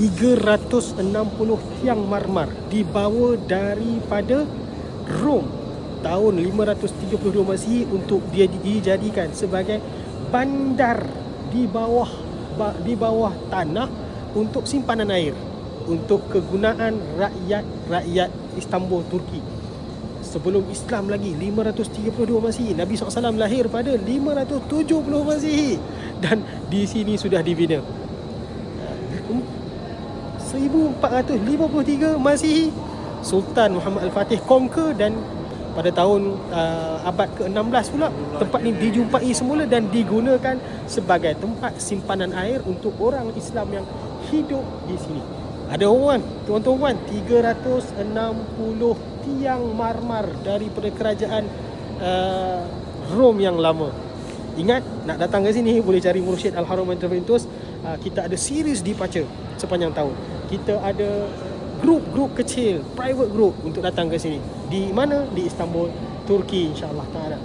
360 tiang marmar dibawa daripada Rom tahun 532 Masihi untuk dia dijadikan sebagai bandar di bawah tanah untuk simpanan air untuk kegunaan rakyat Istanbul, Turki. Sebelum Islam lagi 532 Masihi, Nabi SAW lahir pada 570 Masihi dan di sini sudah dibina. 1453 Masihi, Sultan Muhammad Al-Fatih conquer, dan pada tahun abad ke-16 pula tempat ni dijumpai semula dan digunakan sebagai tempat simpanan air untuk orang Islam yang hidup di sini. Ada orang, tuan-tuan, 360 tiang marmar daripada kerajaan Rom yang lama. Ingat, nak datang ke sini boleh cari Mursyid Al-Haram Interventus. Kita ada series departure sepanjang tahun. Kita ada grup-grup kecil, private group untuk datang ke sini. Di mana? Di Istanbul, Turki, insya-Allah taala.